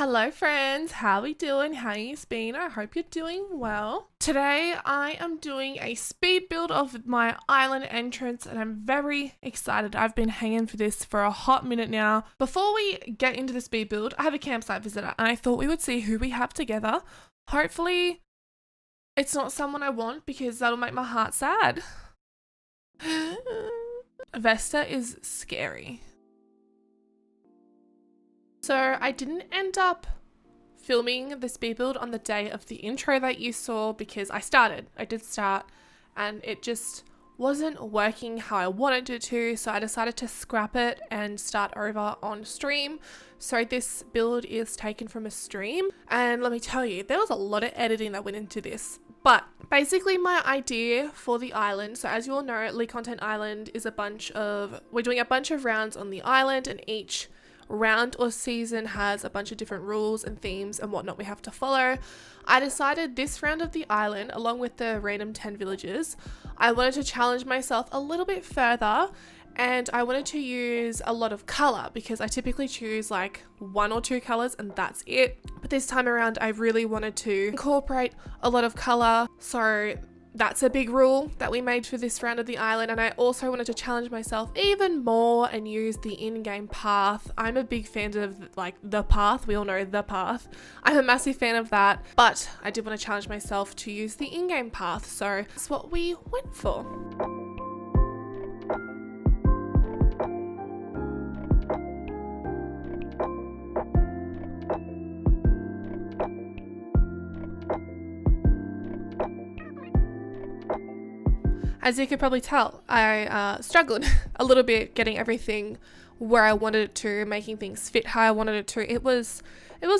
Hello friends, how we doing? How you been? I hope you're doing well. Today I am doing a speed build of my island entrance and I'm very excited. I've been hanging for this for a hot minute now. Before we get into the speed build, I have a campsite visitor and I thought we would see who we have together. Hopefully it's not someone I want because that'll make my heart sad. Vesta is scary. So I didn't end up filming the speed build on the day of the intro that you saw because I did start and it just wasn't working how I wanted it to, so I decided to scrap it and start over on stream. So this build is taken from a stream and let me tell you, there was a lot of editing that went into this. But basically my idea for the island, so as you all know, League Content Island is we're doing a bunch of rounds on the island, and each round or season has a bunch of different rules and themes and whatnot we have to follow. I decided this round of the island, along with the random 10 villages, I wanted to challenge myself a little bit further, and I wanted to use a lot of color because I typically choose like 1 or 2 colors and that's it. But this time around I really wanted to incorporate a lot of color, so that's a big rule that we made for this round of the island. And I also wanted to challenge myself even more and use the in-game path. I'm a big fan of like the path. We all know the path. I'm a massive fan of that, but I did want to challenge myself to use the in-game path. So that's what we went for. As you could probably tell, I struggled a little bit getting everything where I wanted it to, making things fit how I wanted it to. It was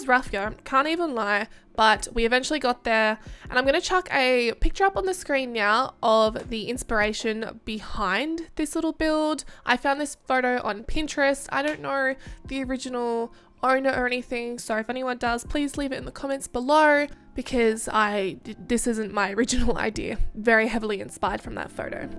rough, yo. Can't even lie, but we eventually got there. And I'm going to chuck a picture up on the screen now of the inspiration behind this little build. I found this photo on Pinterest. I don't know the original owner or anything, so if anyone does, please leave it in the comments below because this isn't my original idea. Very heavily inspired from that photo.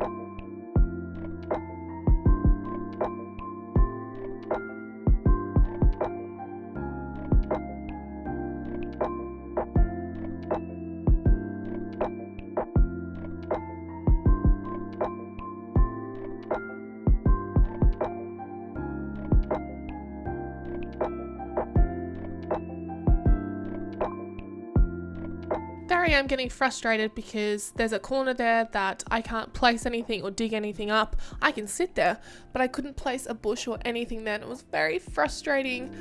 There I am getting frustrated because there's a corner there that I can't place anything or dig anything up. I can sit there, but I couldn't place a bush or anything there, and it was very frustrating.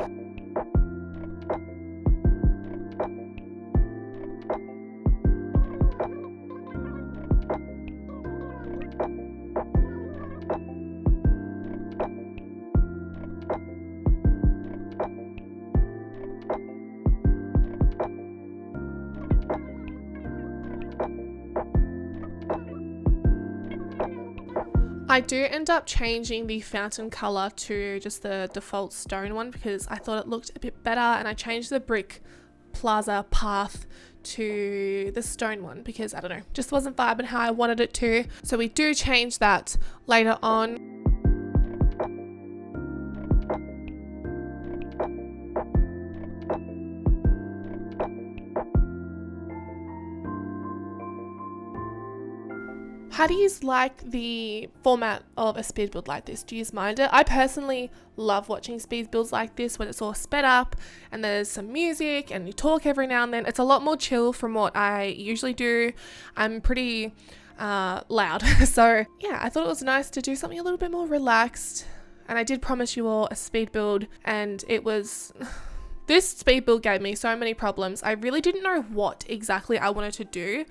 I do end up changing the fountain color to just the default stone one because I thought it looked a bit better, and I changed the brick plaza path to the stone one because I don't know, just wasn't vibing how I wanted it to. So we do change that later on. How do you like the format of a speed build like this? Do you mind it? I personally love watching speed builds like this when it's all sped up and there's some music and you talk every now and then. It's a lot more chill from what I usually do. I'm pretty loud. So yeah, I thought it was nice to do something a little bit more relaxed. And I did promise you all a speed build, and it was... This speed build gave me so many problems. I really didn't know what exactly I wanted to do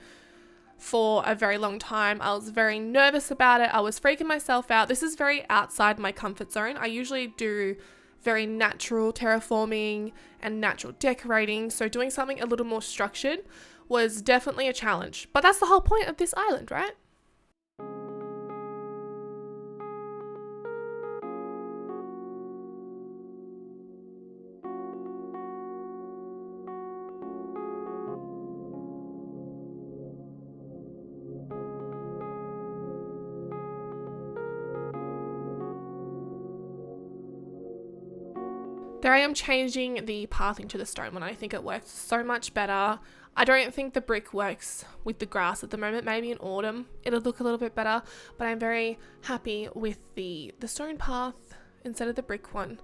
for a very long time. I was very nervous about it. I was freaking myself out. This is very outside my comfort zone. I usually do very natural terraforming and natural decorating, so doing something a little more structured was definitely a challenge. But that's the whole point of this island, right? Here I am changing the pathing to the stone one. I think it works so much better. I don't think the brick works with the grass at the moment. Maybe in autumn it'll look a little bit better, but I'm very happy with the stone path instead of the brick one.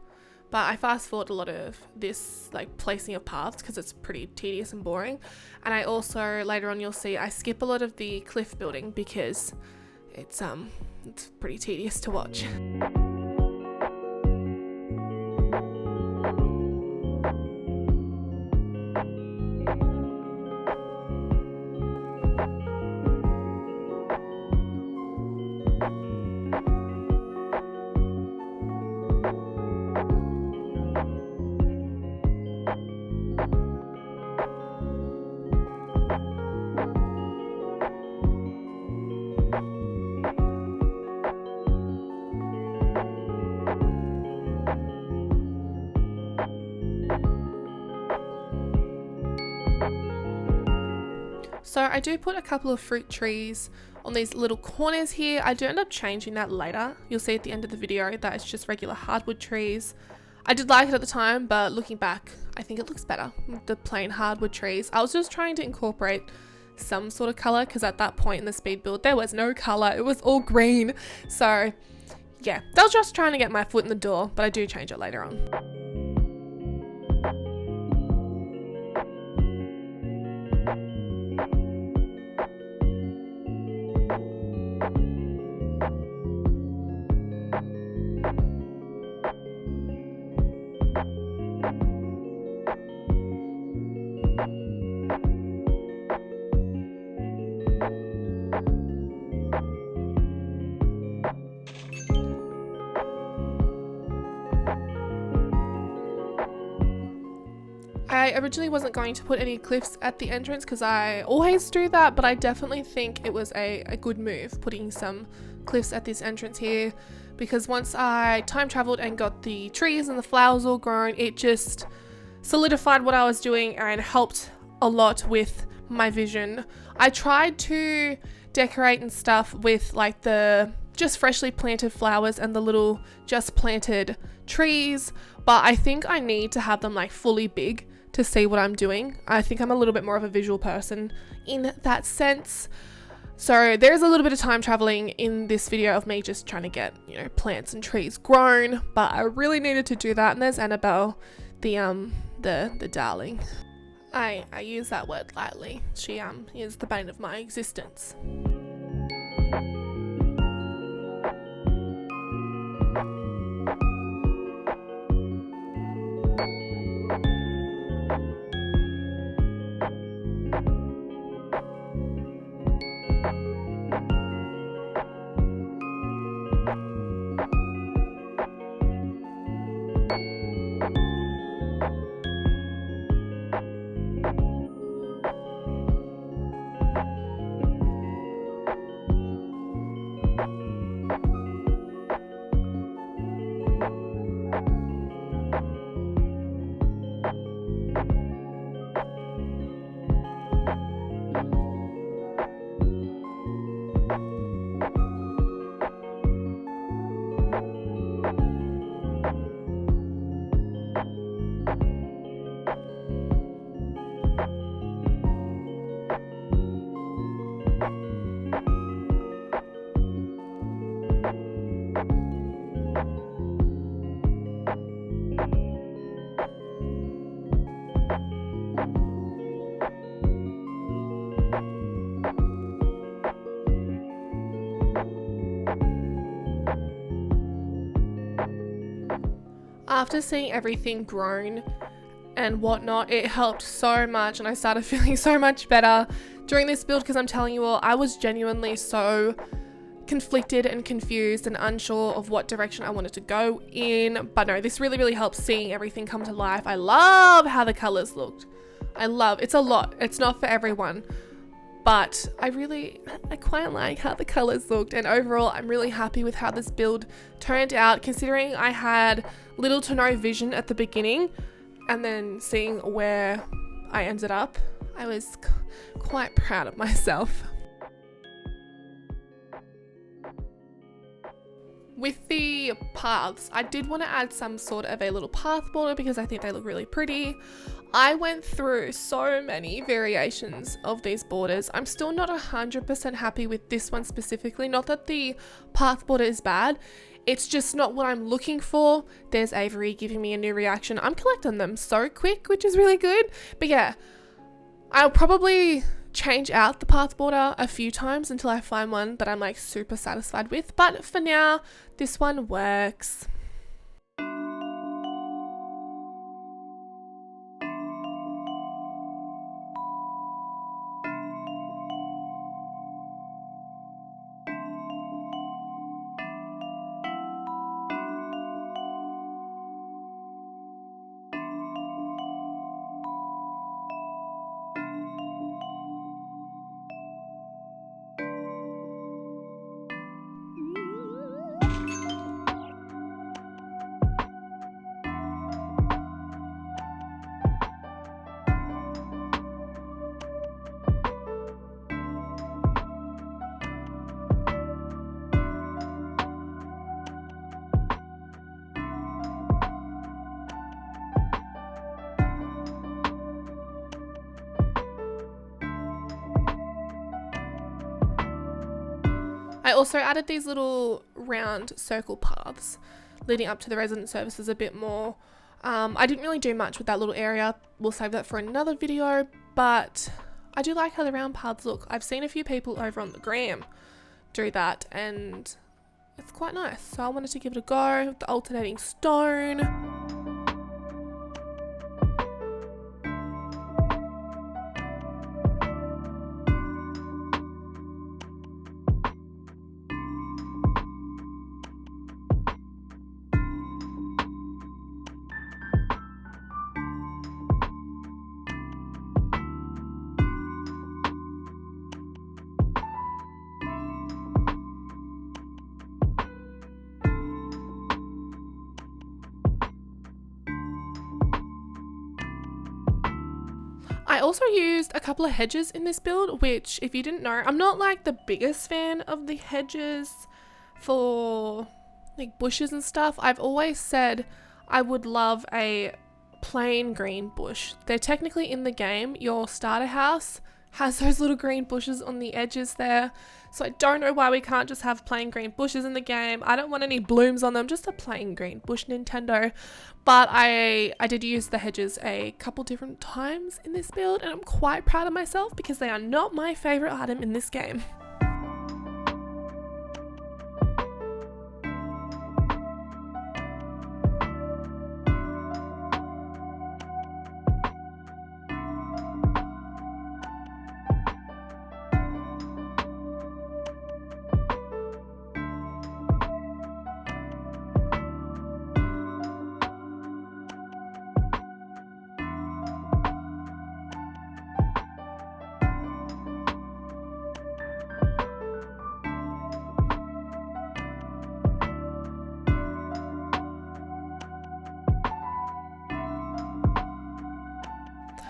But I fast forward a lot of this like placing of paths because it's pretty tedious and boring. And I also, later on you'll see, I skip a lot of the cliff building because it's pretty tedious to watch. So I do put a couple of fruit trees on these little corners here. I do end up changing that later. You'll see at the end of the video that it's just regular hardwood trees. I did like it at the time, but looking back, I think it looks better with the plain hardwood trees. I was just trying to incorporate some sort of color because at that point in the speed build, there was no color. It was all green. So yeah, that was just trying to get my foot in the door, but I do change it later on. I originally wasn't going to put any cliffs at the entrance because I always do that, but I definitely think it was a good move putting some cliffs at this entrance here, because once I time traveled and got the trees and the flowers all grown, it just solidified what I was doing and helped a lot with my vision. I tried to decorate and stuff with like the just freshly planted flowers and the little just planted trees, but I think I need to have them like fully big to see what I'm doing. I think I'm a little bit more of a visual person in that sense. So there's a little bit of time traveling in this video of me just trying to get, you know, plants and trees grown, but I really needed to do that. And there's Annabelle, the darling. I use that word lightly. She is the bane of my existence. After seeing everything grown and whatnot, it helped so much, and I started feeling so much better during this build, because I'm telling you all, I was genuinely so conflicted and confused and unsure of what direction I wanted to go in. But no, this really helps seeing everything come to life. I love how the colors looked. It's a lot. It's not for everyone, but I quite like how the colors looked, and overall I'm really happy with how this build turned out, considering I had little to no vision at the beginning, and then seeing where I ended up, I was quite proud of myself. With the paths, I did want to add some sort of a little path border because I think they look really pretty. I went through so many variations of these borders. I'm still not 100% happy with this one specifically. Not that the path border is bad, it's just not what I'm looking for. There's Avery giving me a new reaction. I'm collecting them so quick, which is really good. But yeah, I'll probably change out the path border a few times until I find one that I'm like super satisfied with. But for now, this one works. I also added these little round circle paths leading up to the resident services a bit more. I didn't really do much with that little area. We'll save that for another video, but I do like how the round paths look. I've seen a few people over on the gram do that and it's quite nice. So I wanted to give it a go with the alternating stone. I also used a couple of hedges in this build, which if you didn't know, I'm not like the biggest fan of the hedges for like bushes and stuff. I've always said I would love a plain green bush. They're technically in the game. Your starter house has those little green bushes on the edges there. So I don't know why we can't just have plain green bushes in the game. I don't want any blooms on them, just a plain green bush, Nintendo. But I did use the hedges a couple different times in this build and I'm quite proud of myself because they are not my favorite item in this game.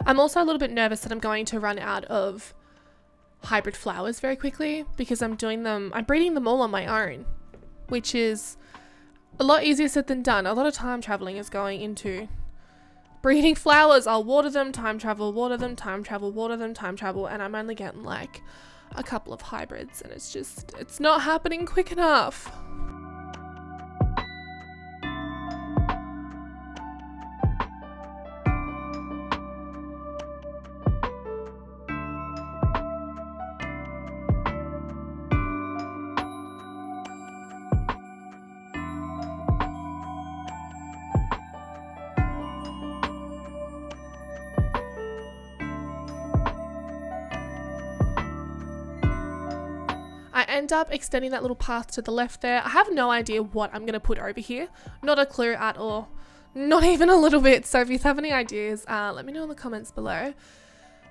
I'm also a little bit nervous that I'm going to run out of hybrid flowers very quickly because I'm breeding them all on my own, which is a lot easier said than done. A lot of time traveling is going into breeding flowers. I'll water them, time travel, water them, time travel, water them, time travel, and I'm only getting like a couple of hybrids and it's not happening quick enough. I end up extending that little path to the left there. I have no idea what I'm going to put over here. Not a clue at all. Not even a little bit. So if you have any ideas, let me know in the comments below.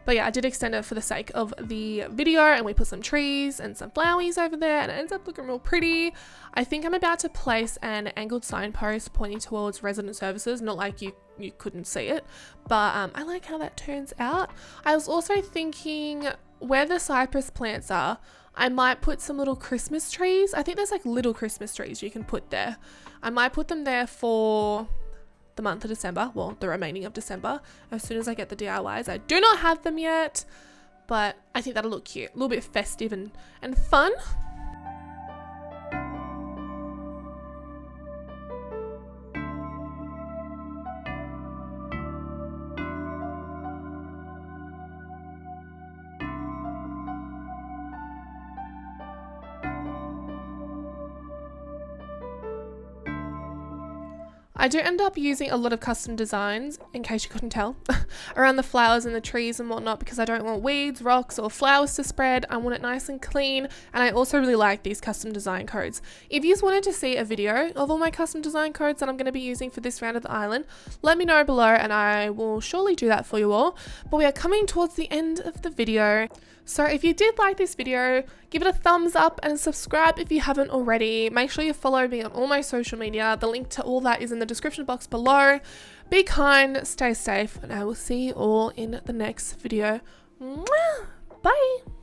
But yeah, I did extend it for the sake of the video and we put some trees and some flowies over there and it ends up looking real pretty. I think I'm about to place an angled signpost pointing towards resident services, not like you couldn't see it, but I like how that turns out. I was also thinking where the cypress plants are, I might put some little Christmas trees. I think there's like little Christmas trees you can put there. I might put them there for the month of December, well, the remaining of December, as soon as I get the DIYs. I do not have them yet, but I think that'll look cute, a little bit festive and fun. I do end up using a lot of custom designs, in case you couldn't tell, around the flowers and the trees and whatnot, because I don't want weeds, rocks or flowers to spread. I want it nice and clean, and I also really like these custom design codes. If you wanted to see a video of all my custom design codes that I'm going to be using for this round of the island, let me know below and I will surely do that for you all. But we are coming towards the end of the video. So if you did like this video, give it a thumbs up and subscribe if you haven't already. Make sure you follow me on all my social media. The link to all that is in the description box below. Be kind, stay safe, and I will see you all in the next video. Mwah! Bye!